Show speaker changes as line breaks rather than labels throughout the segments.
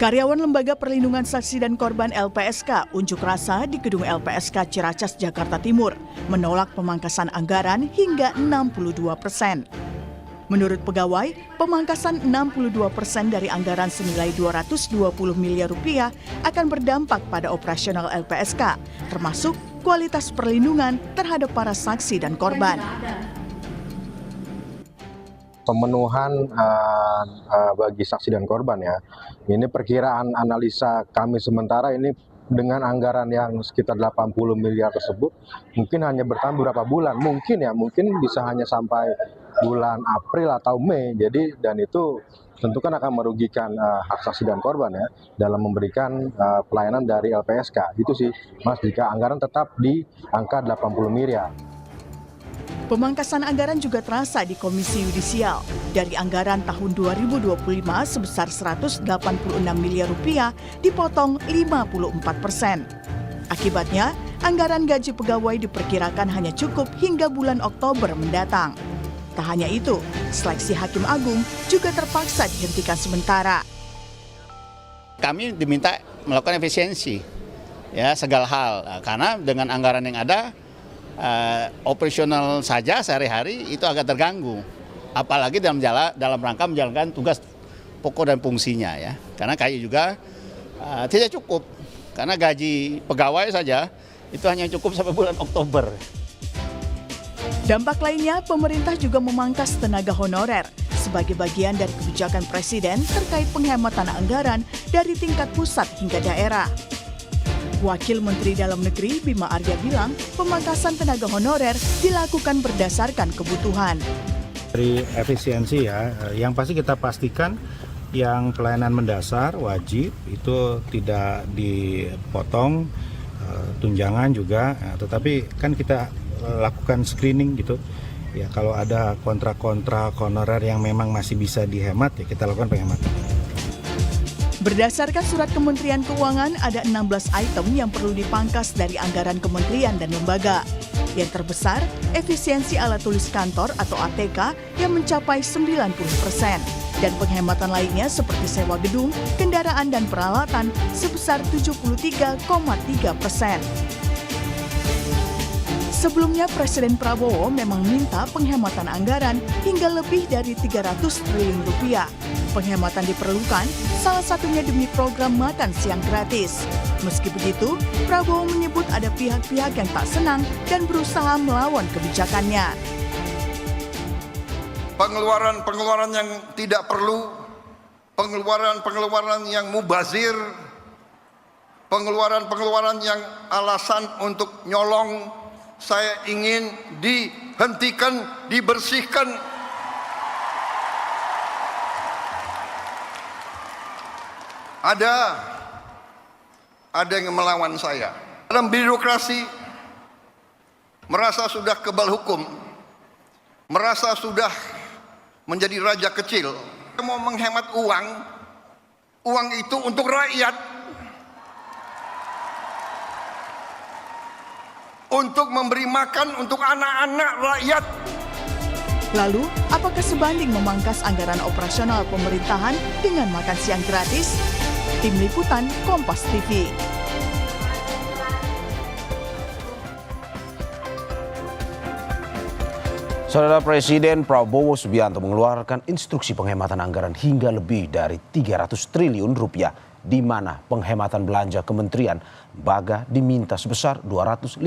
Karyawan Lembaga Perlindungan Saksi dan Korban LPSK unjuk rasa di gedung LPSK Ciracas, Jakarta Timur, menolak pemangkasan anggaran hingga 62%. Menurut pegawai, pemangkasan 62% dari anggaran senilai 220 miliar rupiah akan berdampak pada operasional LPSK, termasuk kualitas perlindungan terhadap para saksi dan korban.
Pemenuhan bagi saksi dan korban ya. Ini perkiraan analisa kami sementara ini dengan anggaran yang sekitar 80 miliar tersebut mungkin hanya bertahan beberapa bulan, mungkin bisa hanya sampai bulan April atau Mei. Jadi dan itu tentu kan akan merugikan hak saksi dan korban ya dalam memberikan pelayanan dari LPSK. Itu sih Mas, jika anggaran tetap di angka 80 miliar.
Pemangkasan anggaran juga terasa di Komisi Yudisial. Dari anggaran tahun 2025 sebesar 186 miliar rupiah dipotong 54%. Akibatnya, anggaran gaji pegawai diperkirakan hanya cukup hingga bulan Oktober mendatang. Tak hanya itu, seleksi Hakim Agung juga terpaksa dihentikan sementara.
Kami diminta melakukan efisiensi ya segala hal, karena dengan anggaran yang ada operasional saja sehari-hari itu agak terganggu, apalagi dalam rangka menjalankan tugas pokok dan fungsinya ya. Karena KAI juga tidak cukup, karena gaji pegawai saja itu hanya cukup sampai bulan Oktober.
Dampak lainnya, pemerintah juga memangkas tenaga honorer sebagai bagian dari kebijakan Presiden terkait penghematan anggaran dari tingkat pusat hingga daerah. Wakil Menteri Dalam Negeri Bima Arya bilang pemangkasan tenaga honorer dilakukan berdasarkan kebutuhan.
Dari efisiensi ya, yang pasti kita pastikan yang pelayanan mendasar wajib itu tidak dipotong, tunjangan juga, tetapi kan kita lakukan screening gitu. Ya kalau ada kontrak-kontrak honorer yang memang masih bisa dihemat ya kita lakukan penghematan.
Berdasarkan surat Kementerian Keuangan, ada 16 item yang perlu dipangkas dari anggaran kementerian dan lembaga. Yang terbesar, efisiensi alat tulis kantor atau ATK yang mencapai 90%. Dan penghematan lainnya seperti sewa gedung, kendaraan dan peralatan sebesar 73,3%. Sebelumnya, Presiden Prabowo memang minta penghematan anggaran hingga lebih dari 300 triliun rupiah. Penghematan diperlukan, salah satunya demi program makan siang gratis. Meski begitu, Prabowo menyebut ada pihak-pihak yang tak senang dan berusaha melawan kebijakannya.
Pengeluaran-pengeluaran yang tidak perlu, pengeluaran-pengeluaran yang mubazir, pengeluaran-pengeluaran yang alasan untuk nyolong, saya ingin dihentikan, dibersihkan. Ada yang melawan saya. Dalam birokrasi merasa sudah kebal hukum, merasa sudah menjadi raja kecil. Mau menghemat uang itu untuk rakyat, untuk memberi makan untuk anak-anak rakyat.
Lalu, apakah sebanding memangkas anggaran operasional pemerintahan dengan makan siang gratis? Tim Liputan Kompas TV.
Saudara Presiden Prabowo Subianto mengeluarkan instruksi penghematan anggaran hingga lebih dari 300 triliun rupiah, di mana penghematan belanja kementerian lembaga diminta sebesar 256,1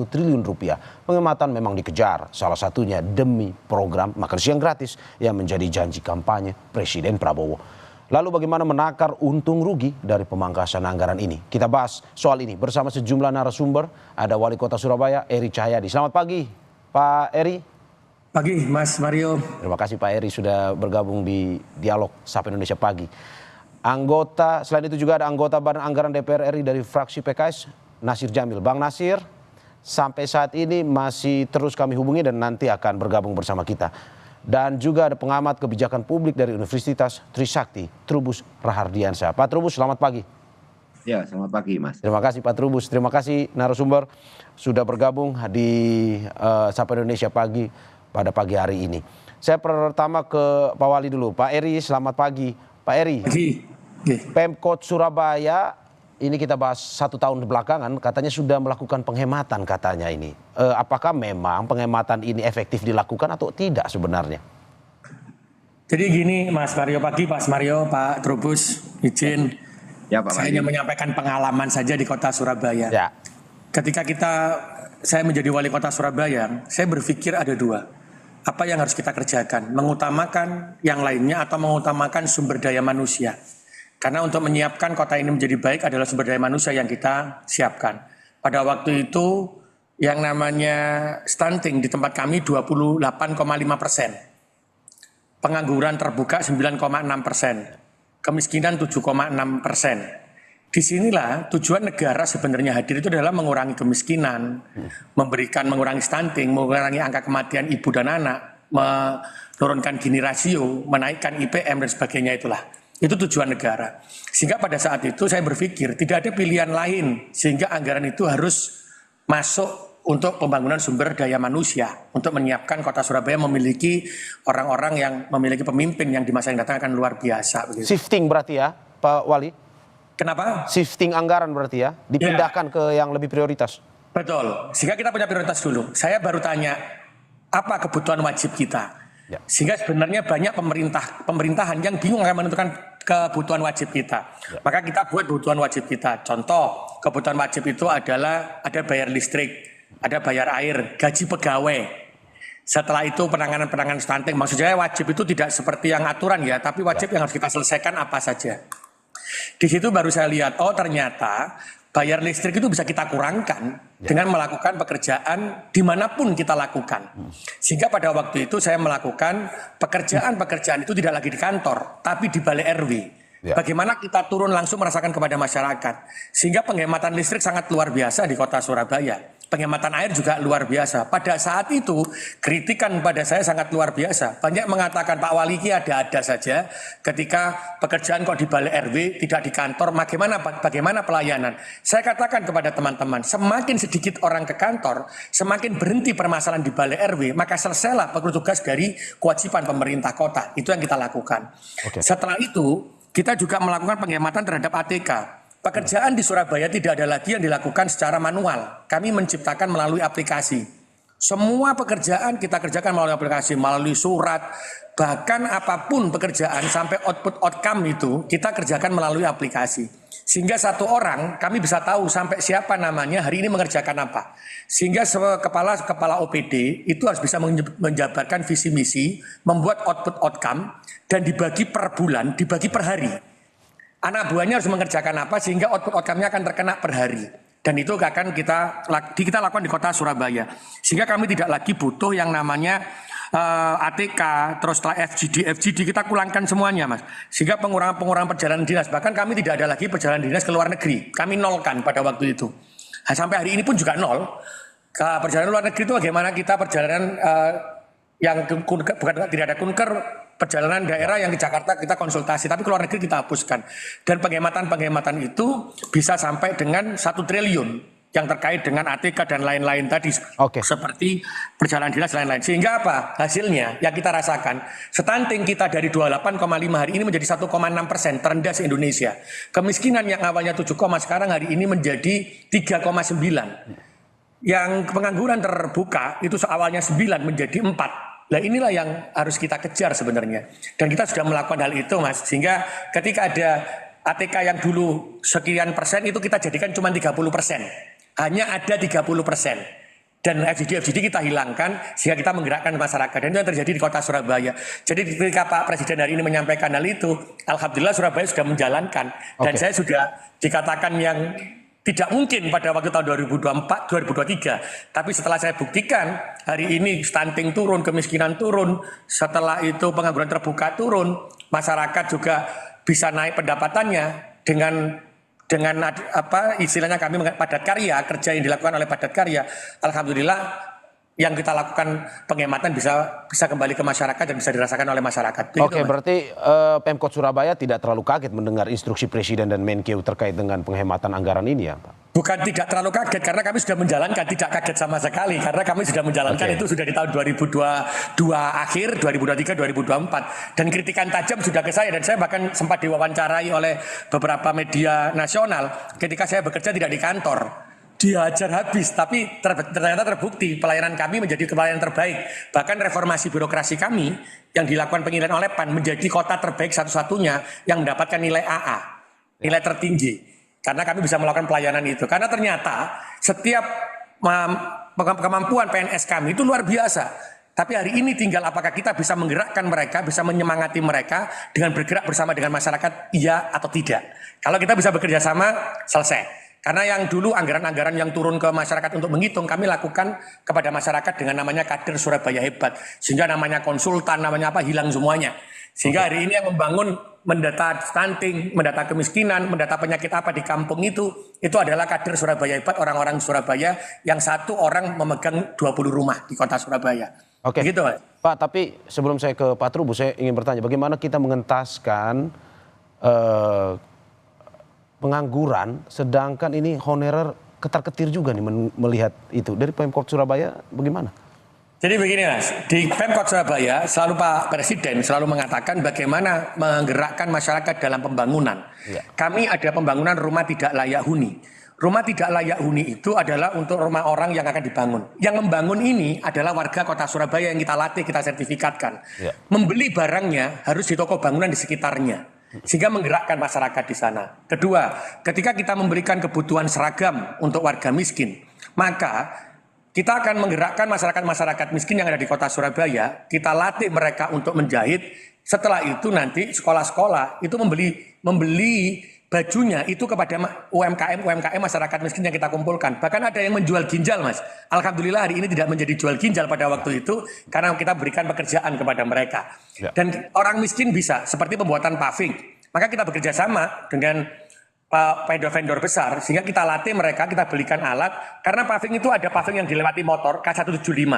triliun rupiah. Penghematan memang dikejar, salah satunya demi program makan siang gratis yang menjadi janji kampanye Presiden Prabowo. Lalu bagaimana menakar untung rugi dari pemangkasan anggaran ini? Kita bahas soal ini bersama sejumlah narasumber. Ada Wali Kota Surabaya, Eri Cahyadi. Selamat pagi, Pak Eri.
Pagi, Mas Mario.
Terima kasih Pak Eri sudah bergabung di Dialog Sapa Indonesia Pagi. Selain itu juga ada anggota Badan Anggaran DPR RI dari fraksi PKS, Nasir Jamil. Bang Nasir, sampai saat ini masih terus kami hubungi dan nanti akan bergabung bersama kita. Dan juga ada pengamat kebijakan publik dari Universitas Trisakti, Trubus Rahardiansyah. Pak Trubus, selamat pagi.
Ya, selamat pagi Mas.
Terima kasih Pak Trubus, terima kasih narasumber sudah bergabung di Sapa Indonesia Pagi pada pagi hari ini. Saya pertama ke Pak Wali dulu. Pak Eri, selamat pagi. Pak Eri, Pemkot Surabaya, ini kita bahas 1 tahun belakangan, katanya sudah melakukan penghematan katanya ini. Apakah memang penghematan ini efektif dilakukan atau tidak sebenarnya?
Jadi gini Mas Mario, pagi Pak Mario, Pak Trubus, izin.
Ya Pak
Saya
Wali.
hanya menyampaikan pengalaman saja di kota Surabaya.
Ya.
Ketika saya menjadi wali kota Surabaya, saya berpikir ada dua. Apa yang harus kita kerjakan? Mengutamakan yang lainnya atau mengutamakan sumber daya manusia? Karena untuk menyiapkan kota ini menjadi baik adalah sumber daya manusia yang kita siapkan. Pada waktu itu yang namanya stunting di tempat kami 28,5%. Pengangguran terbuka 9,6%. Kemiskinan 7,6%. Disinilah tujuan negara sebenarnya hadir itu adalah mengurangi kemiskinan, mengurangi stunting, mengurangi angka kematian ibu dan anak, menurunkan Gini rasio, menaikkan IPM dan sebagainya itulah. Itu tujuan negara. Sehingga pada saat itu saya berpikir tidak ada pilihan lain sehingga anggaran itu harus masuk untuk pembangunan sumber daya manusia, untuk menyiapkan kota Surabaya memiliki orang-orang yang memiliki pemimpin yang di masa yang datang akan luar biasa. Begitu.
Shifting berarti ya, Pak Wali?
Kenapa?
Shifting anggaran berarti ya, dipindahkan ke yang lebih prioritas.
Betul, sehingga kita punya prioritas dulu. Saya baru tanya, apa kebutuhan wajib kita?
Ya.
Sehingga sebenarnya banyak pemerintahan yang bingung akan menentukan kebutuhan wajib kita.
Ya.
Maka kita buat kebutuhan wajib kita. Contoh, kebutuhan wajib itu adalah ada bayar listrik, ada bayar air, gaji pegawai. Setelah itu penanganan stunting. Maksud saya wajib itu tidak seperti yang aturan ya, tapi wajib yang harus kita selesaikan apa saja. Di situ baru saya lihat, oh ternyata bayar listrik itu bisa kita kurangkan dengan melakukan pekerjaan dimanapun kita lakukan. Sehingga pada waktu itu saya melakukan pekerjaan itu tidak lagi di kantor, tapi di balai RW. Bagaimana kita turun langsung merasakan kepada masyarakat. Sehingga penghematan listrik sangat luar biasa di kota Surabaya. Penghematan air juga luar biasa. Pada saat itu kritikan pada saya sangat luar biasa. Banyak mengatakan Pak Wali ini ada-ada saja ketika pekerjaan kok di balai RW tidak di kantor. Bagaimana pelayanan? Saya katakan kepada teman-teman, semakin sedikit orang ke kantor, semakin berhenti permasalahan di balai RW, maka selesailah petugas dari kewajiban pemerintah kota. Itu yang kita lakukan. Setelah itu kita juga melakukan penghematan terhadap ATK. Pekerjaan di Surabaya tidak ada lagi yang dilakukan secara manual. Kami menciptakan melalui aplikasi. Semua pekerjaan kita kerjakan melalui aplikasi, melalui surat, bahkan apapun pekerjaan sampai outcome itu kita kerjakan melalui aplikasi. Sehingga satu orang kami bisa tahu sampai siapa namanya hari ini mengerjakan apa. Sehingga kepala OPD itu harus bisa menjabarkan visi misi, membuat outcome dan dibagi per bulan, dibagi per hari. Anak buahnya harus mengerjakan apa sehingga outcome-nya akan terkena per hari. Dan itu akan kita lakukan di kota Surabaya. Sehingga kami tidak lagi butuh yang namanya ATK, terus setelah FGD kita kurangkan semuanya Mas. Sehingga pengurangan perjalanan dinas. Bahkan kami tidak ada lagi perjalanan dinas ke luar negeri. Kami nolkan pada waktu itu. Nah, sampai hari ini pun juga nol. Perjalanan luar negeri itu bagaimana kita perjalanan yang tidak ada kunker, perjalanan daerah yang ke Jakarta kita konsultasi, tapi ke luar negeri kita hapuskan. Dan penghematan itu bisa sampai dengan 1 triliun yang terkait dengan ATK dan lain-lain tadi. Seperti perjalanan dinas dan lain-lain. Sehingga apa? Hasilnya yang kita rasakan, stunting kita dari 28,5 hari ini menjadi 1,6%, terendah se-Indonesia. Kemiskinan yang awalnya 7, sekarang hari ini menjadi 3,9. Yang pengangguran terbuka itu awalnya 9 menjadi 4. Nah inilah yang harus kita kejar sebenarnya. Dan kita sudah melakukan hal itu Mas. Sehingga ketika ada ATK yang dulu sekian persen itu kita jadikan cuma 30%. Hanya ada 30%. Dan FGD kita hilangkan sehingga kita menggerakkan masyarakat. Dan itu yang terjadi di kota Surabaya. Jadi ketika Pak Presiden hari ini menyampaikan hal itu, alhamdulillah Surabaya sudah menjalankan. Dan saya sudah dikatakan yang tidak mungkin pada waktu tahun 2024, 2023. Tapi setelah saya buktikan, hari ini stunting turun, kemiskinan turun, setelah itu pengangguran terbuka turun, masyarakat juga bisa naik pendapatannya dengan apa istilahnya kami padat karya, kerja yang dilakukan oleh padat karya. Alhamdulillah yang kita lakukan penghematan bisa kembali ke masyarakat dan bisa dirasakan oleh masyarakat.
Berarti Pemkot Surabaya tidak terlalu kaget mendengar instruksi Presiden dan Menkeu terkait dengan penghematan anggaran ini ya Pak?
Bukan tidak terlalu kaget karena kami sudah menjalankan, tidak kaget sama sekali karena kami sudah menjalankan itu sudah di tahun 2022 akhir, 2023, 2024 dan kritikan tajam sudah ke saya dan saya bahkan sempat diwawancarai oleh beberapa media nasional ketika saya bekerja tidak di kantor. Dihajar habis, tapi ternyata terbukti pelayanan kami menjadi pelayanan terbaik. Bahkan reformasi birokrasi kami yang dilakukan penilaian oleh PAN menjadi kota terbaik satu-satunya yang mendapatkan nilai AA, nilai tertinggi. Karena kami bisa melakukan pelayanan itu. Karena ternyata setiap kemampuan PNS kami itu luar biasa. Tapi hari ini tinggal apakah kita bisa menggerakkan mereka, bisa menyemangati mereka dengan bergerak bersama dengan masyarakat, iya atau tidak. Kalau kita bisa bekerja sama, selesai. Karena yang dulu anggaran-anggaran yang turun ke masyarakat untuk menghitung, kami lakukan kepada masyarakat dengan namanya kader Surabaya Hebat. Sehingga namanya konsultan, namanya apa, hilang semuanya. Sehingga hari ini yang membangun mendata stunting, mendata kemiskinan, mendata penyakit apa di kampung itu adalah kader Surabaya Hebat, orang-orang Surabaya yang satu orang memegang 20 rumah di kota Surabaya.
Oke,
Begitu,
Pak, tapi sebelum saya ke Pak Trubus, saya ingin bertanya, bagaimana kita mengentaskan pengangguran, sedangkan ini honorer ketar-ketir juga nih melihat itu. Dari Pemkot Surabaya bagaimana?
Jadi begini Mas, di Pemkot Surabaya selalu Pak Presiden selalu mengatakan bagaimana menggerakkan masyarakat dalam pembangunan.
Ya.
Kami ada pembangunan rumah tidak layak huni. Rumah tidak layak huni itu adalah untuk rumah orang yang akan dibangun. Yang membangun ini adalah warga kota Surabaya yang kita latih, kita sertifikatkan.
Ya.
Membeli barangnya harus di toko bangunan di sekitarnya. Sehingga menggerakkan masyarakat di sana. Kedua, ketika kita memberikan kebutuhan seragam untuk warga miskin, maka kita akan menggerakkan masyarakat-masyarakat miskin yang ada di kota Surabaya, kita latih mereka untuk menjahit. Setelah itu nanti sekolah-sekolah itu membeli bajunya itu kepada UMKM masyarakat miskin yang kita kumpulkan. Bahkan ada yang menjual ginjal, Mas. Alhamdulillah hari ini tidak menjadi jual ginjal pada waktu itu karena kita berikan pekerjaan kepada mereka.
Ya.
Dan orang miskin bisa seperti pembuatan paving. Maka kita bekerja sama dengan vendor-vendor besar sehingga kita latih mereka, kita belikan alat karena paving itu ada paving yang dilewati motor K175,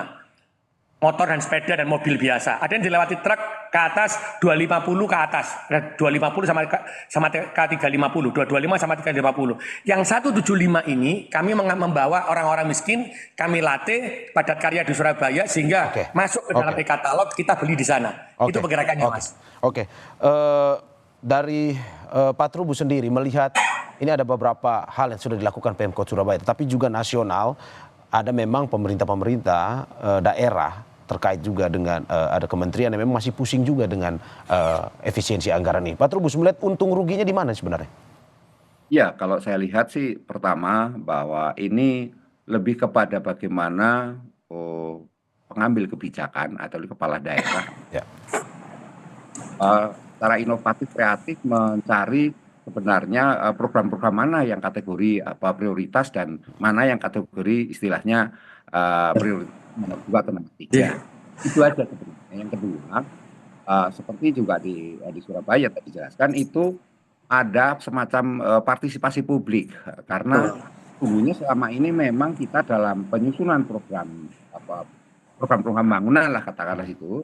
motor dan sepeda dan mobil biasa, ada yang dilewati truk ke atas 250 ke atas, 250 sama K350, 225 sama 350. Yang 175 ini kami membawa orang-orang miskin, kami latih padat karya di Surabaya sehingga masuk ke dalam e-katalog, kita beli di sana. Itu pergerakannya, Mas.
Dari Pak Trubus sendiri melihat ini ada beberapa hal yang sudah dilakukan Pemkot Surabaya, tapi juga nasional ada memang pemerintah daerah terkait juga dengan ada kementerian yang memang masih pusing juga dengan efisiensi anggaran ini. Pak Trubus melihat untung ruginya di mana sebenarnya?
Ya, kalau saya lihat sih pertama bahwa ini lebih kepada bagaimana pengambil kebijakan atau kepala daerah secara inovatif kreatif mencari sebenarnya program-program mana yang kategori prioritas dan mana yang kategori istilahnya prioritas nomor 2 atau nomor 3. Itu aja sebenarnya. Yang kedua, seperti juga di Surabaya tadi dijelaskan, itu ada semacam partisipasi publik karena sesungguhnya selama ini memang kita dalam penyusunan program bangunan lah katakanlah itu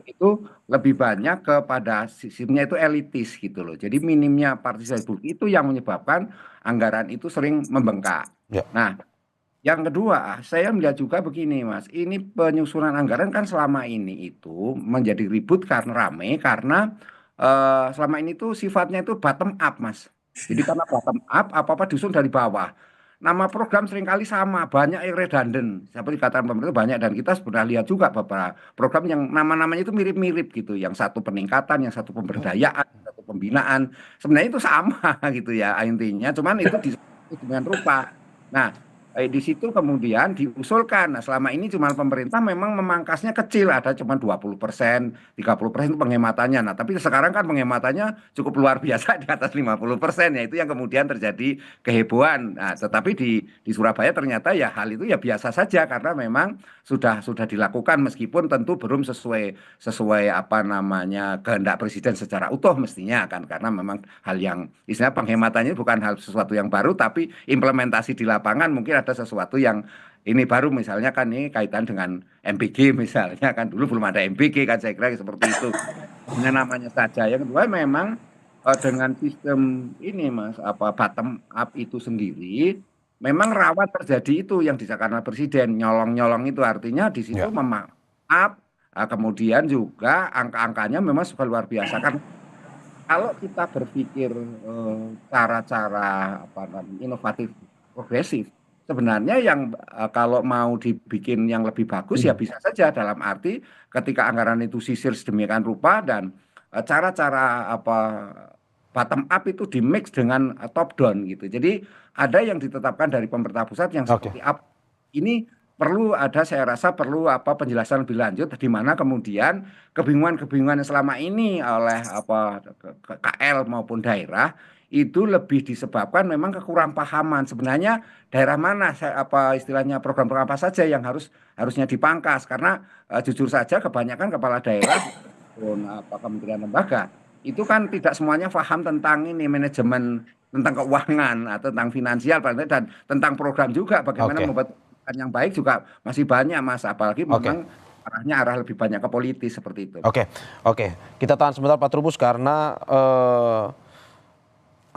lebih banyak kepada sistemnya itu elitis gitu loh. Jadi minimnya partisipasi publik itu yang menyebabkan anggaran itu sering membengkak.
Ya.
Nah, yang kedua saya melihat juga begini Mas, ini penyusunan anggaran kan selama ini itu menjadi ribut karena rame karena selama ini tuh sifatnya itu bottom up Mas. Jadi karena bottom up apa-apa disusun dari bawah. Nama program seringkali sama, banyak yang redundant. Seperti dikatakan pemerintah banyak dan kita sudah lihat juga beberapa program yang nama-namanya itu mirip-mirip gitu. Yang satu peningkatan, yang satu pemberdayaan, yang satu pembinaan. Sebenarnya itu sama gitu ya intinya, cuman itu dengan rupa. Nah, di situ kemudian diusulkan. Nah, selama ini cuma pemerintah memang memangkasnya kecil, ada cuma 20%, 30% itu penghematannya. Nah, tapi sekarang kan penghematannya cukup luar biasa di atas 50%, ya itu yang kemudian terjadi kehebohan. Nah, tetapi di Surabaya ternyata ya hal itu ya biasa saja karena memang sudah dilakukan meskipun tentu belum sesuai apa namanya kehendak presiden secara utuh mestinya kan karena memang hal yang istilahnya penghematannya bukan hal sesuatu yang baru tapi implementasi di lapangan mungkin ada sesuatu yang ini baru misalnya kan ini kaitan dengan MBG misalnya kan dulu belum ada MBG kan saya kira seperti itu dengan namanya saja. Yang kedua memang dengan sistem ini Mas bottom up itu sendiri memang rawan terjadi itu yang disampaikan Presiden, nyolong-nyolong itu artinya di situ
Ya.
memaaf, kemudian juga angka-angkanya memang sudah luar biasa kan. Kalau kita berpikir cara-cara apa namanya inovatif, progresif, sebenarnya yang kalau mau dibikin yang lebih bagus ya bisa saja dalam arti ketika anggaran itu sisir sedemikian rupa dan cara-cara apa bottom up itu di mix dengan top down gitu. Jadi ada yang ditetapkan dari pemerintah pusat yang
Oke.
seperti apa. Ini perlu ada, saya rasa perlu apa penjelasan lebih lanjut di mana kemudian kebingungan-kebingungan yang selama ini oleh apa KL maupun daerah itu lebih disebabkan memang kekurang pahaman sebenarnya daerah mana apa istilahnya program-program apa saja yang harusnya dipangkas karena jujur saja kebanyakan kepala daerah maupun apa kementerian lembaga itu kan tidak semuanya paham tentang ini manajemen tentang keuangan atau tentang finansial dan tentang program juga bagaimana
Oke.
membuat yang baik juga masih banyak Mas, apalagi memang arahnya arah lebih banyak ke politis seperti itu.
Oke, kita tahan sebentar Pak Trubus karena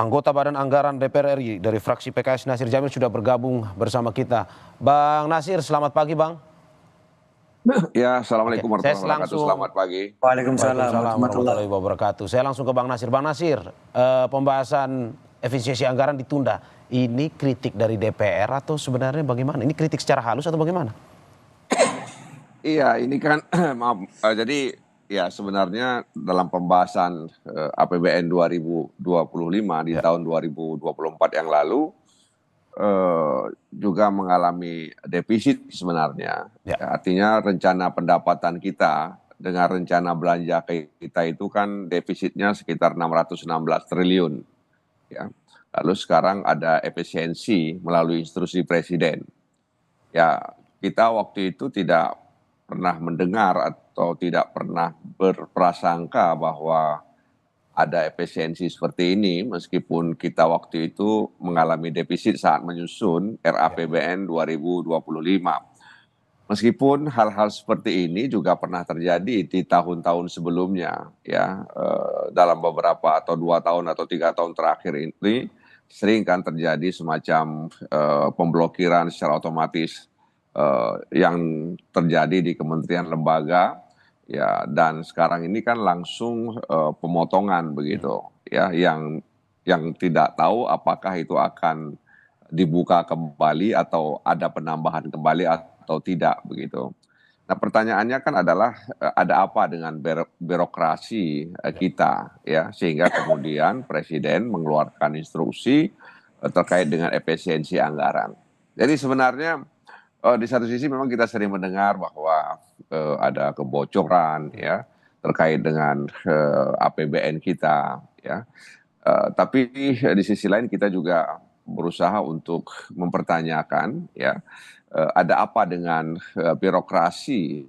anggota Badan Anggaran DPR RI dari fraksi PKS Nasir Jamil sudah bergabung bersama kita. Bang Nasir, selamat pagi Bang.
Ya, assalamualaikum
Oke, saya
warahmatullahi wabarakatuh.
langsung-
Selamat pagi.
Waalaikumsalam
Warahmatullahi wabarakatuh. Saya langsung ke Bang Nasir. Bang Nasir, pembahasan efisiensi anggaran ditunda. Ini kritik dari DPR atau sebenarnya bagaimana? Ini kritik secara halus atau bagaimana?
Iya, ini kan maaf. Jadi ya sebenarnya dalam pembahasan APBN 2025 di tahun 2024 yang lalu juga mengalami defisit sebenarnya.
Ya.
Artinya rencana pendapatan kita dengan rencana belanja kita itu kan defisitnya sekitar 616 triliun. Ya. Lalu sekarang ada efisiensi melalui instruksi Presiden. Ya, kita waktu itu tidak pernah mendengar atau tidak pernah berprasangka bahwa ada efisiensi seperti ini meskipun kita waktu itu mengalami defisit saat menyusun RAPBN 2025. Meskipun hal-hal seperti ini juga pernah terjadi di tahun-tahun sebelumnya, ya dalam beberapa atau 2 tahun atau 3 tahun terakhir ini sering kan terjadi semacam pemblokiran secara otomatis yang terjadi di kementerian lembaga, ya dan sekarang ini kan langsung pemotongan begitu, ya yang tidak tahu apakah itu akan dibuka kembali atau ada penambahan kembali atau tidak begitu. Nah pertanyaannya kan adalah ada apa dengan birokrasi kita ya sehingga kemudian Presiden mengeluarkan instruksi terkait dengan efisiensi anggaran. Jadi sebenarnya di satu sisi memang kita sering mendengar bahwa ada kebocoran ya terkait dengan APBN kita ya. Tapi di sisi lain kita juga berusaha untuk mempertanyakan ya ada apa dengan birokrasi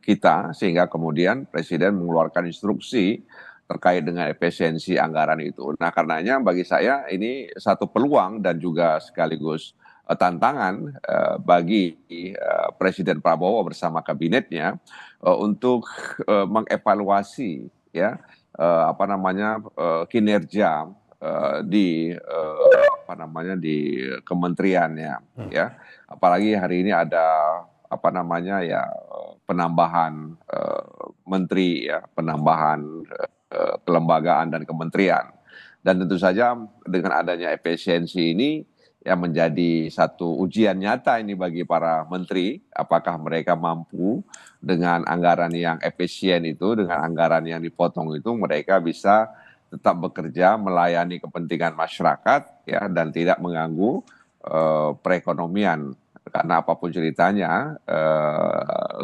kita sehingga kemudian Presiden mengeluarkan instruksi terkait dengan efisiensi anggaran itu. Nah karenanya bagi saya ini satu peluang dan juga sekaligus tantangan bagi Presiden Prabowo bersama kabinetnya untuk mengevaluasi ya kinerja di di kementeriannya ya apalagi hari ini ada penambahan menteri ya penambahan kelembagaan dan kementerian dan tentu saja dengan adanya efisiensi ini yang menjadi satu ujian nyata ini bagi para menteri apakah mereka mampu dengan anggaran yang efisien itu dengan anggaran yang dipotong itu mereka bisa tetap bekerja melayani kepentingan masyarakat ya dan tidak mengganggu perekonomian karena apapun ceritanya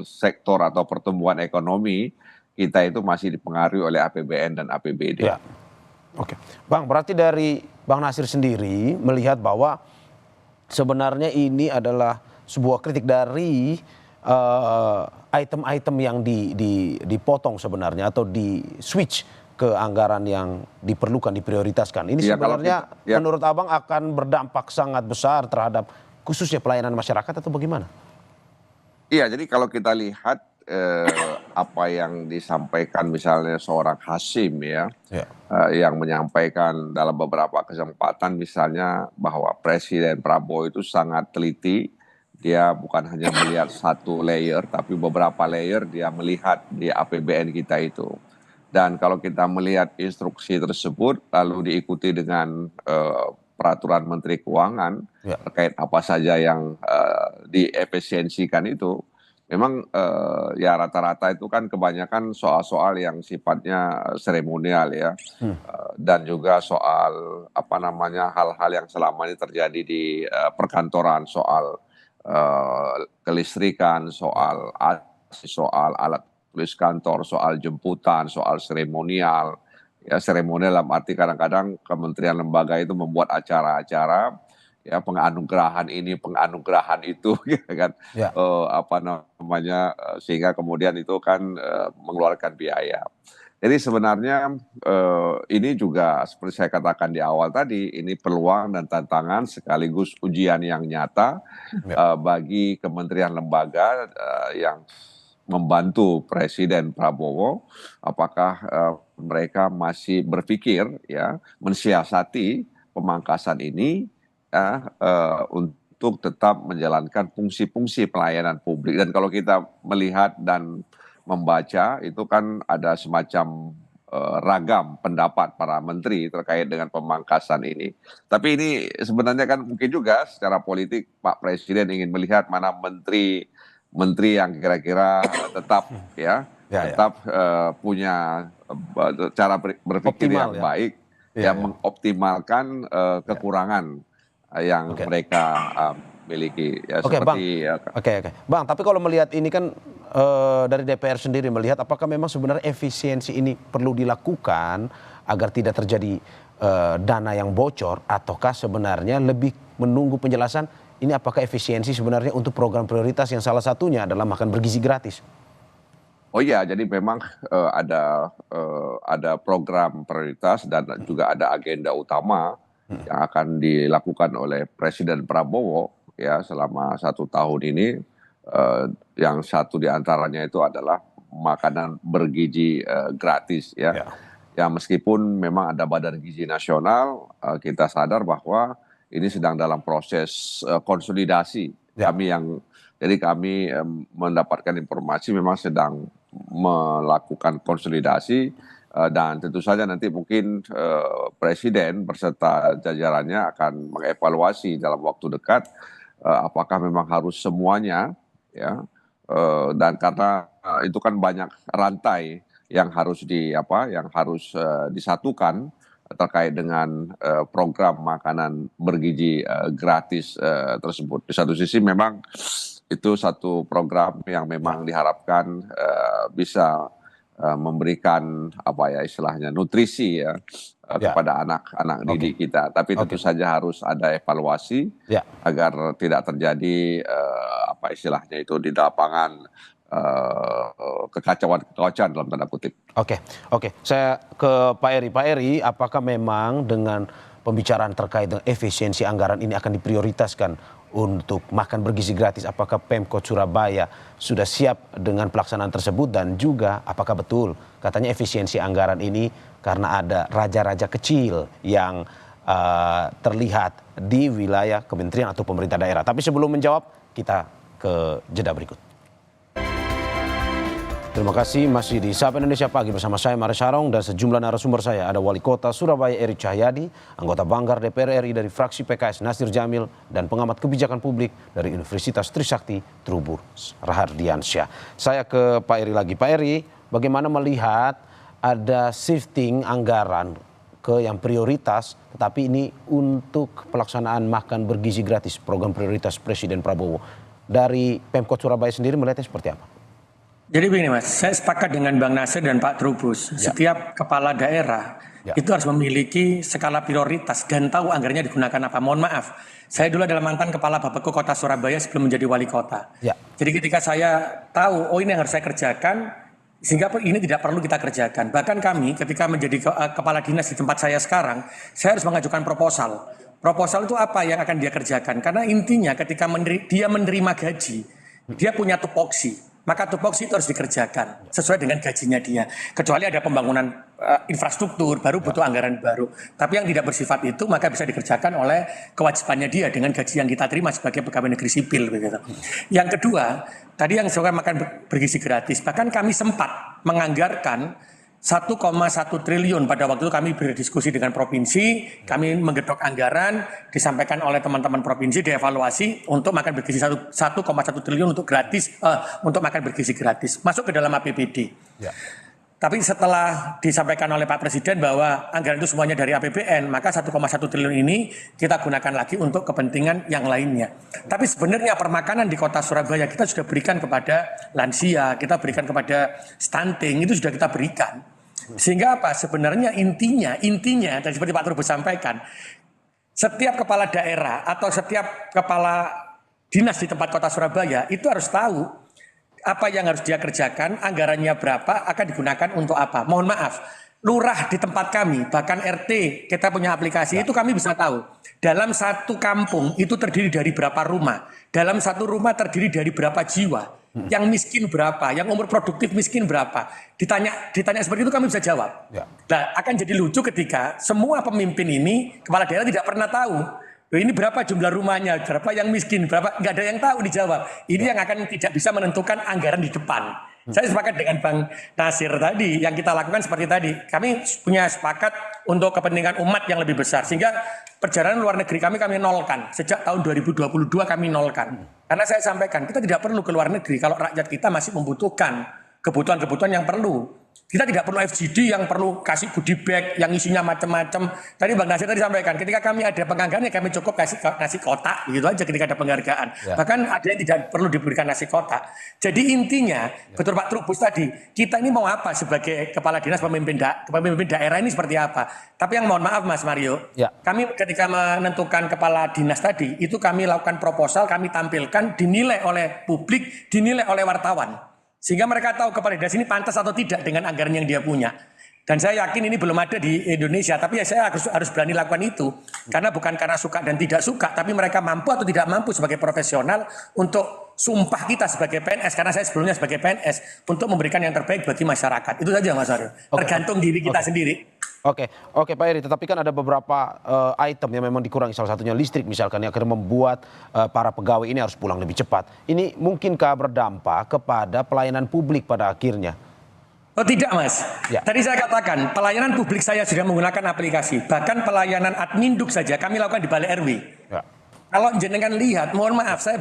sektor atau pertumbuhan ekonomi kita itu masih dipengaruhi oleh APBN dan APBD.
Ya. Oke, Bang berarti dari Bang Nasir sendiri melihat bahwa sebenarnya ini adalah sebuah kritik dari item-item yang dipotong sebenarnya atau di switch ke anggaran yang diperlukan, diprioritaskan. Ini
Ya,
sebenarnya
ya.
menurut Abang akan berdampak sangat besar terhadap khususnya pelayanan masyarakat atau bagaimana?
Iya, jadi kalau kita lihat apa yang disampaikan misalnya seorang Hasyim ya,
Ya.
yang menyampaikan dalam beberapa kesempatan misalnya bahwa Presiden Prabowo itu sangat teliti, dia bukan hanya melihat satu layer tapi beberapa layer dia melihat di APBN kita itu. Dan kalau kita melihat instruksi tersebut lalu diikuti dengan peraturan Menteri Keuangan
Ya.
terkait apa saja yang diefisiensikan itu, memang ya rata-rata itu kan kebanyakan soal-soal yang sifatnya seremonial ya, dan juga soal apa namanya hal-hal yang selama ini terjadi di perkantoran, soal kelistrikan, soal soal alat tulis kantor, soal jemputan, soal seremonial. Ya, seremonial dalam arti kadang-kadang kementerian lembaga itu membuat acara-acara ya penganugerahan ini, penganugerahan itu, gitu kan,
Ya.
apa namanya, sehingga kemudian itu kan mengeluarkan biaya. Jadi sebenarnya ini juga seperti saya katakan di awal tadi, ini peluang dan tantangan sekaligus ujian yang nyata bagi kementerian lembaga yang membantu Presiden Prabowo, apakah mereka masih berpikir ya mensiasati pemangkasan ini untuk tetap menjalankan fungsi-fungsi pelayanan publik. Dan kalau kita melihat dan membaca itu kan ada semacam ragam pendapat para menteri terkait dengan pemangkasan ini. Tapi ini sebenarnya kan mungkin juga secara politik Pak Presiden ingin melihat mana menteri yang kira-kira tetap tetap punya cara berpikir
Optimal,
yang
ya.
baik,
Iya,
yang mengoptimalkan kekurangan yang mereka miliki. Ya,
Oke, Bang.
seperti
Oke. Bang, tapi kalau melihat ini kan dari DPR sendiri melihat apakah memang sebenarnya efisiensi ini perlu dilakukan agar tidak terjadi dana yang bocor, ataukah sebenarnya lebih menunggu penjelasan ini apakah efisiensi sebenarnya untuk program prioritas yang salah satunya adalah makan bergizi gratis?
Oh iya, jadi memang ada program prioritas dan juga ada agenda utama yang akan dilakukan oleh Presiden Prabowo ya selama 1 tahun ini. Yang satu diantaranya itu adalah makanan bergizi gratis ya. Ya meskipun memang ada Badan Gizi Nasional, kita sadar bahwa ini sedang dalam proses konsolidasi. Kami mendapatkan informasi memang sedang melakukan konsolidasi dan tentu saja nanti mungkin Presiden beserta jajarannya akan mengevaluasi dalam waktu dekat apakah memang harus semuanya ya, dan karena itu kan banyak rantai yang harus disatukan terkait dengan program makanan bergizi gratis tersebut. Di satu sisi memang itu satu program yang memang diharapkan bisa memberikan istilahnya nutrisi ya kepada anak-anak didik kita. Tapi tentu saja harus ada evaluasi agar tidak terjadi istilahnya itu di lapangan kekacauan dalam tanda kutip.
Oke. Saya ke Pak Eri. Pak Eri, apakah memang dengan pembicaraan terkait dengan efisiensi anggaran ini akan diprioritaskan untuk makan bergizi gratis? Apakah Pemkot Surabaya sudah siap dengan pelaksanaan tersebut? Dan juga apakah betul katanya efisiensi anggaran ini karena ada raja-raja kecil yang terlihat di wilayah kementerian atau pemerintah daerah? Tapi sebelum menjawab, kita ke jeda berikut. Terima kasih, masih di Sapa Indonesia Pagi bersama saya Maris Sarong dan sejumlah narasumber saya. Ada Wali Kota Surabaya Eri Cahyadi, anggota Banggar DPR RI dari fraksi PKS Nasir Jamil, dan pengamat kebijakan publik dari Universitas Trisakti Trubus Rahardiansyah. Saya ke Pak Eri lagi. Pak Eri, bagaimana melihat ada shifting anggaran ke yang prioritas, tetapi ini untuk pelaksanaan makan bergizi gratis, program prioritas Presiden Prabowo. Dari Pemkot Surabaya sendiri melihatnya seperti apa?
Jadi begini Mas, saya sepakat dengan Bang Nasir dan Pak Trubus. Setiap kepala daerah itu harus memiliki skala prioritas dan tahu anggarannya digunakan apa. Mohon maaf, saya dulu adalah mantan kepala Bapeko Kota Surabaya sebelum menjadi wali kota. Jadi ketika saya tahu, ini yang harus saya kerjakan, sehingga ini tidak perlu kita kerjakan. Bahkan kami ketika menjadi kepala dinas di tempat saya sekarang, saya harus mengajukan proposal. Proposal itu apa yang akan dia kerjakan? Karena intinya ketika dia menerima gaji, dia punya tupoksi. maka tupoksi itu harus dikerjakan sesuai dengan gajinya dia. Kecuali ada pembangunan infrastruktur, baru butuh anggaran baru. Tapi yang tidak bersifat itu, maka bisa dikerjakan oleh kewajibannya dia dengan gaji yang kita terima sebagai pegawai negeri sipil. Begitu. Yang kedua, tadi yang soal makan bergizi gratis, bahkan kami sempat menganggarkan 1,1 triliun pada waktu itu kami berdiskusi dengan provinsi, kami menggedok anggaran, disampaikan oleh teman-teman provinsi, dievaluasi untuk makan bergizi 1,1 triliun untuk gratis, untuk makan bergizi gratis, masuk ke dalam APBD. Ya. Tapi setelah disampaikan oleh Pak Presiden bahwa anggaran itu semuanya dari APBN, maka 1,1 triliun ini kita gunakan lagi untuk kepentingan yang lainnya. Tapi sebenarnya permakanan di kota Surabaya kita sudah berikan kepada lansia, kita berikan kepada stunting, itu sudah kita berikan. Sehingga apa? Sebenarnya intinya dan seperti Pak Trubus sampaikan, setiap kepala daerah atau setiap kepala dinas di tempat kota Surabaya itu harus tahu apa yang harus dia kerjakan, anggarannya berapa, akan digunakan untuk apa. Mohon maaf, lurah di tempat kami, bahkan RT, kita punya aplikasi, itu kami bisa tahu. Dalam satu kampung itu terdiri dari berapa rumah. Dalam satu rumah terdiri dari berapa jiwa. Yang miskin berapa, yang umur produktif miskin berapa. Ditanya seperti itu kami bisa jawab. Ya. Nah, akan jadi lucu ketika semua pemimpin ini, kepala daerah tidak pernah tahu. Ini berapa jumlah rumahnya, berapa yang miskin, berapa, nggak ada yang tahu dijawab. Ini yang akan tidak bisa menentukan anggaran di depan. Saya sepakat dengan Bang Nasir tadi, yang kita lakukan seperti tadi. Kami punya sepakat untuk kepentingan umat yang lebih besar. Sehingga perjalanan luar negeri kami nolkan. Sejak tahun 2022 kami nolkan. Karena saya sampaikan, kita tidak perlu ke luar negeri kalau rakyat kita masih membutuhkan kebutuhan-kebutuhan yang perlu. Kita tidak perlu FGD yang perlu kasih goodie bag yang isinya macam-macam. Tadi Bang Nasir tadi sampaikan, ketika kami ada penganggaran ya kami cukup kasih nasi kotak, begitu aja ketika ada penghargaan. Ya. Bahkan ada yang tidak perlu diberikan nasi kotak. Jadi intinya, betul Pak Trubus tadi, kita ini mau apa sebagai kepala dinas pemimpin daerah ini seperti apa? Tapi yang mohon maaf Mas Mario, kami ketika menentukan kepala dinas tadi, itu kami lakukan proposal, kami tampilkan, dinilai oleh publik, dinilai oleh wartawan. Sehingga mereka tahu kepala dinas ini pantas atau tidak dengan anggaran yang dia punya. Dan saya yakin ini belum ada di Indonesia, tapi ya saya harus berani lakukan itu. Karena bukan karena suka dan tidak suka, tapi mereka mampu atau tidak mampu sebagai profesional untuk sumpah kita sebagai PNS, karena saya sebelumnya sebagai PNS, untuk memberikan yang terbaik bagi masyarakat. Itu saja Mas Aryo. Tergantung diri kita sendiri.
Oke Pak Heri, tetapi kan ada beberapa item yang memang dikurangi, salah satunya listrik misalkan, yang akhirnya membuat para pegawai ini harus pulang lebih cepat. Ini mungkinkah berdampak kepada pelayanan publik pada akhirnya?
Oh tidak Mas, tadi saya katakan pelayanan publik saya sudah menggunakan aplikasi, bahkan pelayanan adminduk saja kami lakukan di Balai RW. Kalau jenengan lihat, mohon maaf saya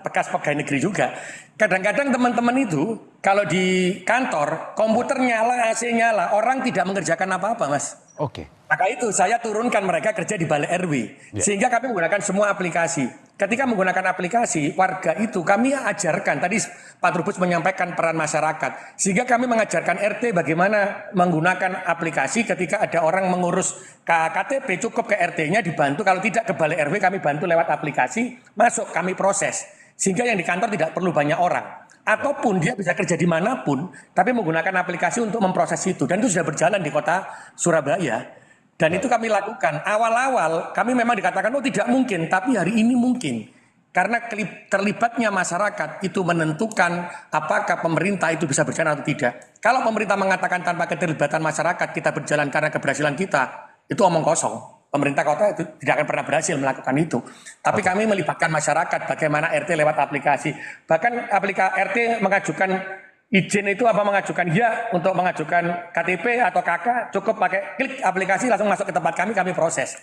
bekas pegawai negeri juga, kadang-kadang teman-teman itu kalau di kantor komputer nyala, AC nyala, orang tidak mengerjakan apa-apa Mas. Oke. Maka itu saya turunkan mereka kerja di Balai RW, sehingga kami menggunakan semua aplikasi. Ketika menggunakan aplikasi, warga itu kami ajarkan, tadi Pak Trubus menyampaikan peran masyarakat, sehingga kami mengajarkan RT bagaimana menggunakan aplikasi ketika ada orang mengurus KTP, cukup ke RT-nya dibantu, kalau tidak ke Balai RW kami bantu lewat aplikasi, masuk kami proses, sehingga yang di kantor tidak perlu banyak orang. Ataupun dia bisa kerja dimanapun, tapi menggunakan aplikasi untuk memproses itu, dan itu sudah berjalan di kota Surabaya. Dan itu kami lakukan. Awal-awal kami memang dikatakan oh tidak mungkin, tapi hari ini mungkin. Karena terlibatnya masyarakat itu menentukan apakah pemerintah itu bisa berjalan atau tidak. Kalau pemerintah mengatakan tanpa keterlibatan masyarakat kita berjalan karena keberhasilan kita, itu omong kosong. Pemerintah kota itu tidak akan pernah berhasil melakukan itu. Tapi kami melibatkan masyarakat bagaimana RT lewat aplikasi. Bahkan RT mengajukan izin itu apa mengajukan untuk mengajukan KTP atau KK cukup pakai klik aplikasi langsung masuk ke tempat kami proses.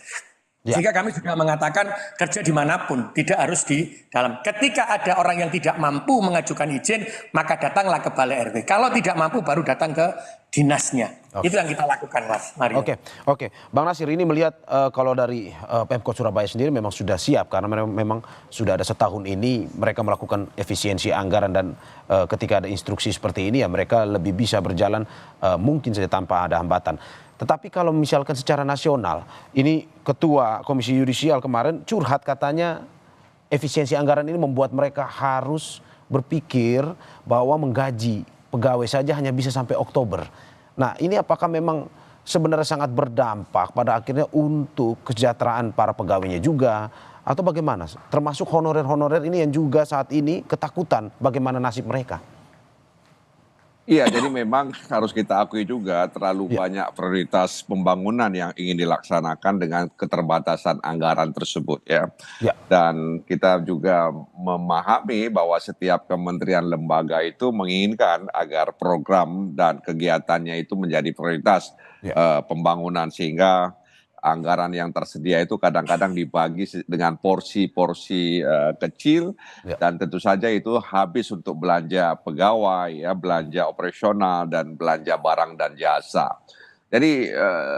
Sehingga kami sudah mengatakan kerja dimanapun tidak harus di dalam. Ketika ada orang yang tidak mampu mengajukan izin maka datanglah ke Balai RW. Kalau tidak mampu baru datang ke dinasnya. Itu yang kita lakukan Mas Mario.
Oke. Bang Nasir, ini melihat kalau dari Pemkot Surabaya sendiri memang sudah siap karena memang sudah ada setahun ini mereka melakukan efisiensi anggaran dan ketika ada instruksi seperti ini ya mereka lebih bisa berjalan mungkin saja tanpa ada hambatan. Tetapi kalau misalkan secara nasional, ini Ketua Komisi Yudisial kemarin curhat katanya efisiensi anggaran ini membuat mereka harus berpikir bahwa menggaji pegawai saja hanya bisa sampai Oktober. Nah ini apakah memang sebenarnya sangat berdampak pada akhirnya untuk kesejahteraan para pegawainya juga atau bagaimana? Termasuk honorer-honorer ini yang juga saat ini ketakutan bagaimana nasib mereka.
Iya, jadi memang harus kita akui juga terlalu
Ya,
banyak prioritas pembangunan yang ingin dilaksanakan dengan keterbatasan anggaran tersebut ya.
ya,
Dan kita juga memahami bahwa setiap kementerian lembaga itu menginginkan agar program dan kegiatannya itu menjadi prioritas
ya,
pembangunan sehingga anggaran yang tersedia itu kadang-kadang dibagi dengan porsi-porsi kecil
ya.
dan tentu saja itu habis untuk belanja pegawai ya, belanja operasional dan belanja barang dan jasa. Jadi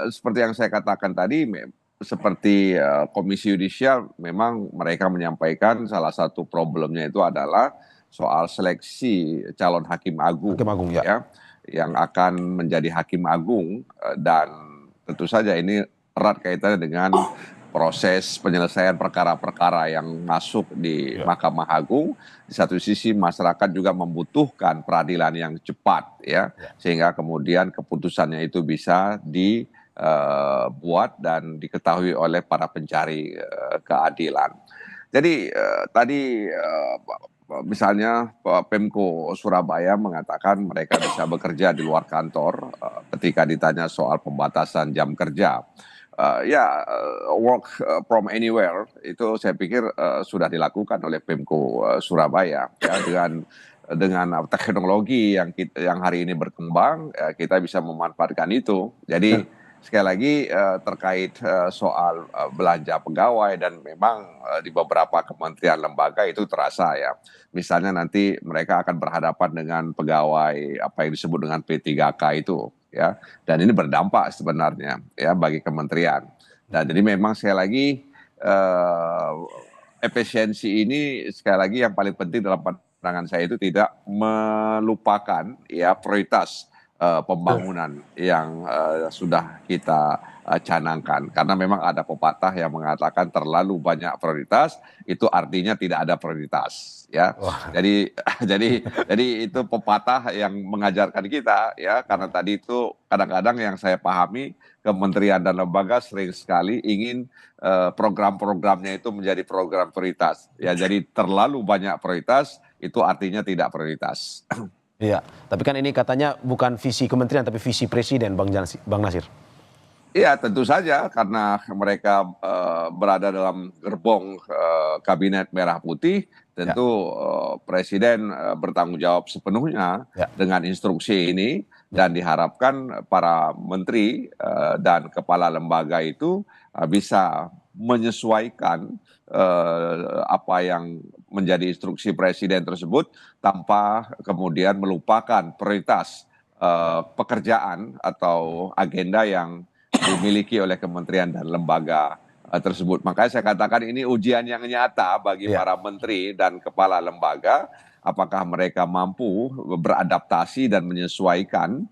seperti yang saya katakan tadi seperti Komisi Yudisial memang mereka menyampaikan salah satu problemnya itu adalah soal seleksi calon hakim agung
Hakim Agung ya.
ya yang akan menjadi hakim agung dan tentu saja ini erat kaitannya dengan proses penyelesaian perkara-perkara yang masuk di
Ya.
Mahkamah Agung. Di satu sisi masyarakat juga membutuhkan peradilan yang cepat ya, sehingga kemudian keputusannya itu bisa dibuat dan diketahui oleh para pencari keadilan. Jadi tadi misalnya Pemko Surabaya mengatakan mereka bisa bekerja di luar kantor ketika ditanya soal pembatasan jam kerja. Work from anywhere itu saya pikir sudah dilakukan oleh Pemko Surabaya ya dengan teknologi yang hari ini berkembang kita bisa memanfaatkan itu. Jadi sekali lagi terkait soal belanja pegawai dan memang di beberapa kementerian lembaga itu terasa ya. Misalnya nanti mereka akan berhadapan dengan pegawai apa yang disebut dengan P3K itu ya. Dan ini berdampak sebenarnya ya bagi kementerian. Dan jadi memang sekali lagi efisiensi ini sekali lagi yang paling penting dalam pandangan saya itu tidak melupakan ya prioritas pembangunan yang sudah kita canangkan karena memang ada pepatah yang mengatakan terlalu banyak prioritas itu artinya tidak ada prioritas ya. Jadi itu pepatah yang mengajarkan kita ya karena tadi itu kadang-kadang yang saya pahami kementerian dan lembaga sering sekali ingin program-programnya itu menjadi program prioritas ya. Jadi terlalu banyak prioritas itu artinya tidak prioritas.
Iya, tapi kan ini katanya bukan visi kementerian tapi visi presiden, Bang Nasir.
Iya, tentu saja karena mereka berada dalam gerbong kabinet merah putih, tentu presiden bertanggung jawab sepenuhnya dengan instruksi ini dan diharapkan para menteri dan kepala lembaga itu bisa menyesuaikan apa yang menjadi instruksi presiden tersebut tanpa kemudian melupakan prioritas pekerjaan atau agenda yang dimiliki oleh kementerian dan lembaga tersebut. Makanya saya katakan ini ujian yang nyata bagi para menteri dan kepala lembaga, apakah mereka mampu beradaptasi dan menyesuaikan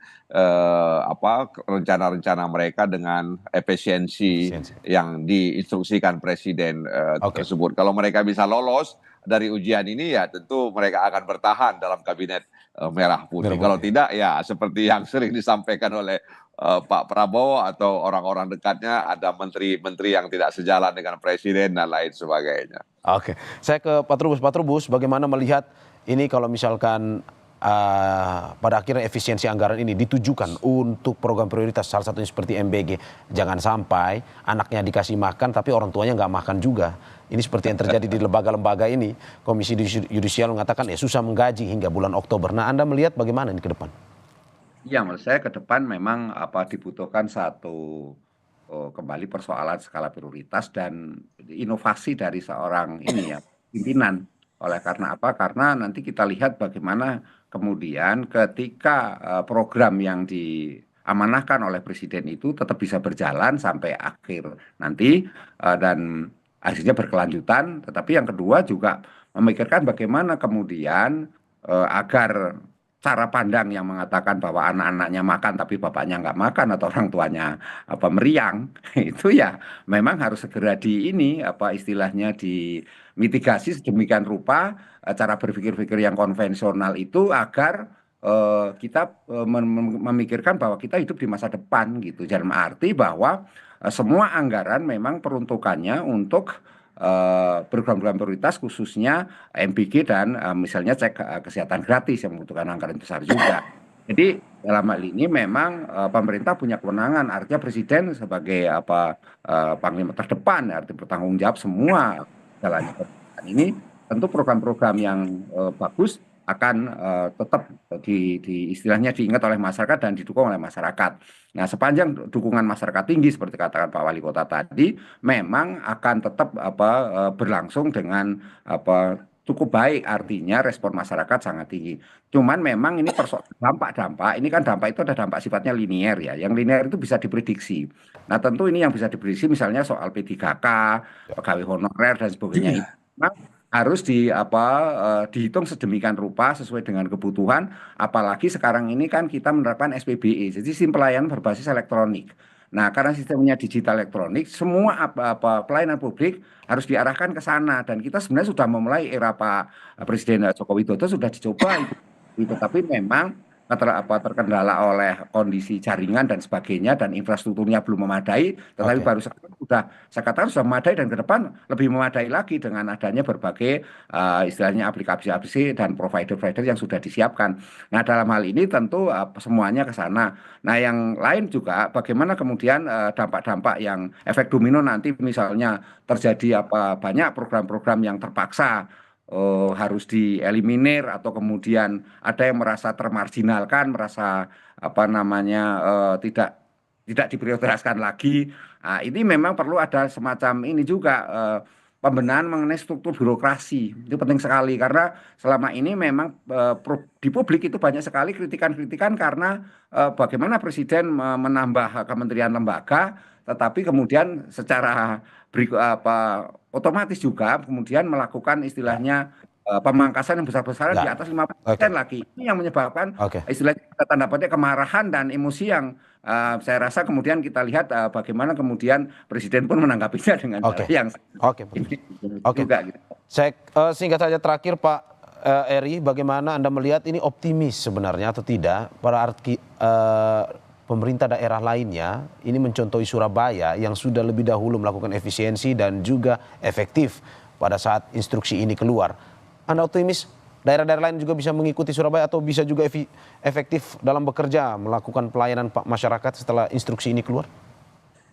rencana-rencana mereka dengan efisiensi yang diinstruksikan presiden tersebut. Kalau mereka bisa lolos dari ujian ini ya tentu mereka akan bertahan dalam kabinet merah putih. Kalau tidak ya seperti yang sering disampaikan oleh Pak Prabowo atau orang-orang dekatnya ada menteri-menteri yang tidak sejalan dengan presiden dan lain sebagainya.
Oke, saya ke Pak Trubus. Pak Trubus, bagaimana melihat ini kalau misalkan pada akhirnya efisiensi anggaran ini ditujukan untuk program prioritas salah satunya seperti MBG. Jangan sampai anaknya dikasih makan tapi orang tuanya nggak makan juga. Ini seperti yang terjadi di lembaga-lembaga ini. Komisi Yudisial mengatakan ya susah menggaji hingga bulan Oktober. Nah, Anda melihat bagaimana ini ke depan?
Ya, menurut saya ke depan memang dibutuhkan satu kembali persoalan skala prioritas dan inovasi dari seorang pimpinan. Oleh karena apa? Karena nanti kita lihat bagaimana kemudian ketika program yang diamanahkan oleh presiden itu tetap bisa berjalan sampai akhir nanti dan akhirnya berkelanjutan. Tetapi yang kedua juga memikirkan bagaimana kemudian agar cara pandang yang mengatakan bahwa anak-anaknya makan tapi bapaknya nggak makan atau orang tuanya meriang itu ya memang harus segera istilahnya dimitigasi sedemikian rupa cara berpikir-pikir yang konvensional itu agar kita memikirkan bahwa kita hidup di masa depan gitu. Dalam arti bahwa semua anggaran memang peruntukannya untuk program-program prioritas khususnya MBG dan misalnya cek kesehatan gratis yang membutuhkan anggaran besar juga. Jadi dalam hal ini memang pemerintah punya kewenangan, artinya presiden sebagai panglima terdepan, artinya bertanggung jawab semua jalannya pemerintahan ini. Tentu program-program yang bagus akan tetap istilahnya diingat oleh masyarakat dan didukung oleh masyarakat. Nah, sepanjang dukungan masyarakat tinggi seperti katakan Pak Wali Kota tadi, memang akan tetap berlangsung dengan cukup baik, artinya respon masyarakat sangat tinggi. Cuman memang ini dampak-dampak, ini kan dampak itu ada dampak sifatnya linier ya. Yang linier itu bisa diprediksi. Nah, tentu ini yang bisa diprediksi misalnya soal P3K, pegawai honorer dan sebagainya itu memang harus dihitung sedemikian rupa sesuai dengan kebutuhan, apalagi sekarang ini kan kita menerapkan SPBE, jadi sistem pelayanan berbasis elektronik. Nah, karena sistemnya digital elektronik, semua pelayanan publik harus diarahkan ke sana, dan kita sebenarnya sudah memulai era Pak Presiden Joko Widodo sudah dicoba itu, tapi memang terkendala oleh kondisi jaringan dan sebagainya dan infrastrukturnya belum memadai, tetapi baru sekarang saya katakan sudah memadai dan ke depan lebih memadai lagi dengan adanya berbagai istilahnya aplikasi-aplikasi dan provider-provider yang sudah disiapkan. Nah, dalam hal ini tentu semuanya ke sana. Nah, yang lain juga bagaimana kemudian dampak-dampak yang efek domino nanti misalnya terjadi banyak program-program yang terpaksa harus dieliminir atau kemudian ada yang merasa termarginalkan, merasa tidak diprioritaskan lagi. Nah, ini memang perlu ada semacam ini juga pembenahan mengenai struktur birokrasi. Itu penting sekali karena selama ini memang di publik itu banyak sekali kritikan-kritikan karena bagaimana presiden menambah kementerian lembaga, tetapi kemudian secara otomatis juga kemudian melakukan istilahnya pemangkasan yang besar-besaran di atas 50% lagi. Ini yang menyebabkan istilahnya tanda petik kemarahan dan emosi yang saya rasa kemudian kita lihat bagaimana kemudian presiden pun menanggapinya dengan yang juga gitu.
Saya singkat saja terakhir Pak Eri, bagaimana Anda melihat ini optimis sebenarnya atau tidak pada pemerintah daerah lainnya ini mencontohi Surabaya yang sudah lebih dahulu melakukan efisiensi dan juga efektif pada saat instruksi ini keluar. Anda optimis daerah-daerah lain juga bisa mengikuti Surabaya atau bisa juga efektif dalam bekerja melakukan pelayanan masyarakat setelah instruksi ini keluar?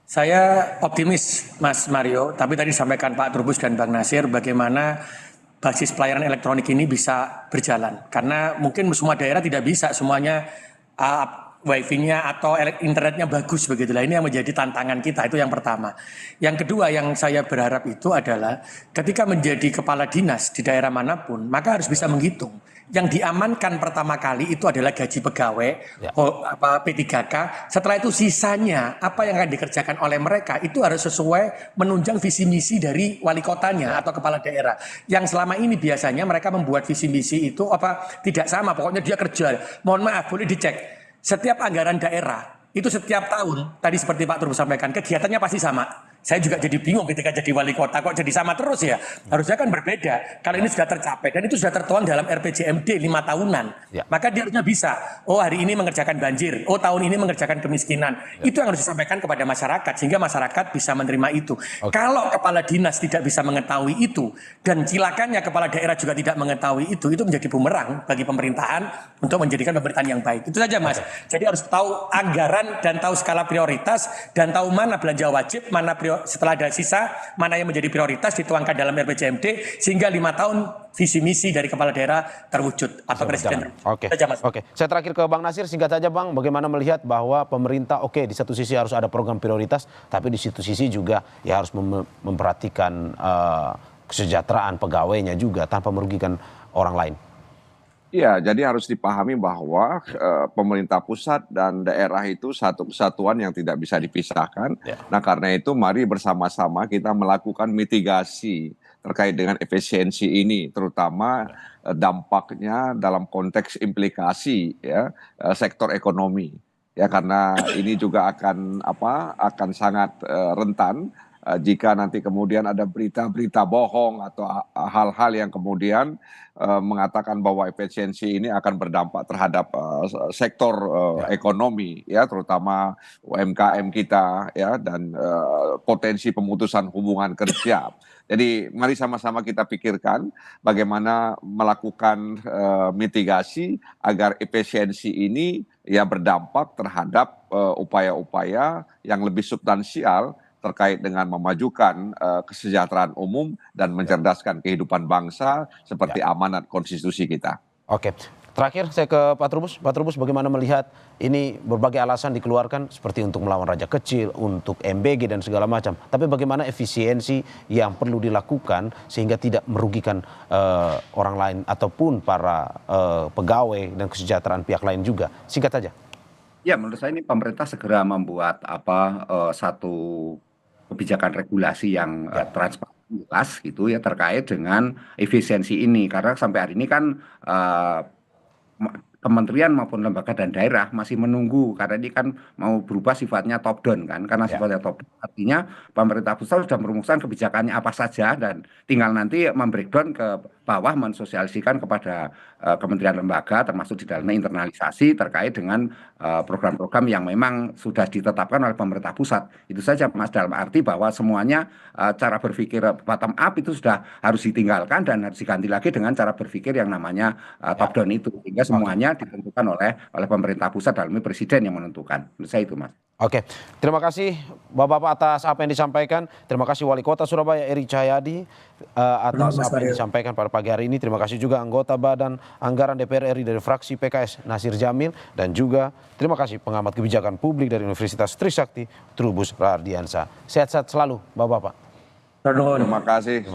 Saya optimis Mas Mario, tapi tadi disampaikan Pak Trubus dan Bang Nasir bagaimana basis pelayanan elektronik ini bisa berjalan. Karena mungkin semua daerah tidak bisa semuanya wifi-nya atau internetnya bagus begitulah. Ini yang menjadi tantangan kita, itu yang pertama. Yang kedua yang saya berharap itu adalah ketika menjadi kepala dinas di daerah manapun, maka harus bisa menghitung. Yang diamankan pertama kali itu adalah gaji pegawai, P3K. Setelah itu sisanya apa yang akan dikerjakan oleh mereka itu harus sesuai menunjang visi misi dari wali kotanya atau kepala daerah. Yang selama ini biasanya mereka membuat visi misi itu tidak sama, pokoknya dia kerja. Mohon maaf, boleh dicek. Setiap anggaran daerah itu setiap tahun, tadi seperti Pak Trubus sampaikan, kegiatannya pasti sama. Saya juga jadi bingung ketika jadi wali kota, kok jadi sama terus ya? Harusnya kan berbeda. Kalau ini sudah tercapai dan itu sudah tertuang dalam RPJMD 5 tahunan, maka dia harusnya bisa. Oh, hari ini mengerjakan banjir, oh tahun ini mengerjakan kemiskinan. Itu yang harus disampaikan kepada masyarakat sehingga masyarakat bisa menerima itu. Kalau kepala dinas tidak bisa mengetahui itu dan cilakannya kepala daerah juga tidak mengetahui itu menjadi bumerang bagi pemerintahan untuk menjadikan pemerintahan yang baik. Itu saja Mas. Jadi harus tahu anggaran dan tahu skala prioritas dan tahu mana belanja wajib, mana setelah ada sisa, mana yang menjadi prioritas dituangkan dalam RPJMD sehingga 5 tahun visi misi dari kepala daerah terwujud atau presiden.
Oke. Saya terakhir ke Bang Nasir, singkat saja Bang, bagaimana melihat bahwa pemerintah di satu sisi harus ada program prioritas, tapi di satu sisi juga ya harus memperhatikan kesejahteraan pegawainya juga tanpa merugikan orang lain.
Iya, jadi harus dipahami bahwa pemerintah pusat dan daerah itu satu kesatuan yang tidak bisa dipisahkan. Nah, karena itu mari bersama-sama kita melakukan mitigasi terkait dengan efisiensi ini, terutama dampaknya dalam konteks implikasi sektor ekonomi. Ya, karena ini juga akan sangat rentan jika nanti kemudian ada berita-berita bohong atau hal-hal yang kemudian mengatakan bahwa efisiensi ini akan berdampak terhadap sektor ekonomi ya, terutama UMKM kita ya, dan potensi pemutusan hubungan kerja. Jadi mari sama-sama kita pikirkan bagaimana melakukan mitigasi agar efisiensi ini ya berdampak terhadap upaya-upaya yang lebih substansial terkait dengan memajukan kesejahteraan umum dan mencerdaskan kehidupan bangsa seperti amanat konstitusi kita.
Oke, terakhir saya ke Pak Trubus. Pak Trubus, bagaimana melihat ini berbagai alasan dikeluarkan seperti untuk melawan raja kecil, untuk MBG dan segala macam. Tapi bagaimana efisiensi yang perlu dilakukan sehingga tidak merugikan orang lain ataupun para pegawai dan kesejahteraan pihak lain juga. Singkat saja.
Ya, menurut saya ini pemerintah segera membuat satu kebijakan regulasi yang transparan jelas gitu ya terkait dengan efisiensi ini, karena sampai hari ini kan kementerian maupun lembaga dan daerah masih menunggu, karena ini kan mau berubah sifatnya top down kan, karena sifatnya top down artinya pemerintah pusat sudah merumuskan kebijakannya apa saja dan tinggal nanti membreakdown ke bawah, mensosialisikan kepada kementerian lembaga, termasuk di dalamnya internalisasi terkait dengan program-program yang memang sudah ditetapkan oleh pemerintah pusat. Itu saja Mas, dalam arti bahwa semuanya cara berpikir bottom up itu sudah harus ditinggalkan dan harus diganti lagi dengan cara berpikir yang namanya top down itu, sehingga semuanya ditentukan oleh pemerintah pusat, dalamnya presiden yang menentukan. Menurut saya itu Mas.
Oke, terima kasih Bapak-Bapak atas apa yang disampaikan. Terima kasih Wali Kota Surabaya Eri Cahyadi atas apa yang disampaikan pada pagi hari ini. Terima kasih juga anggota Badan Anggaran DPR RI dari fraksi PKS Nasir Jamil, dan juga terima kasih pengamat kebijakan publik dari Universitas Trisakti Trubus Rardiansa. Sehat-sehat selalu Bapak-Bapak.
Terima kasih.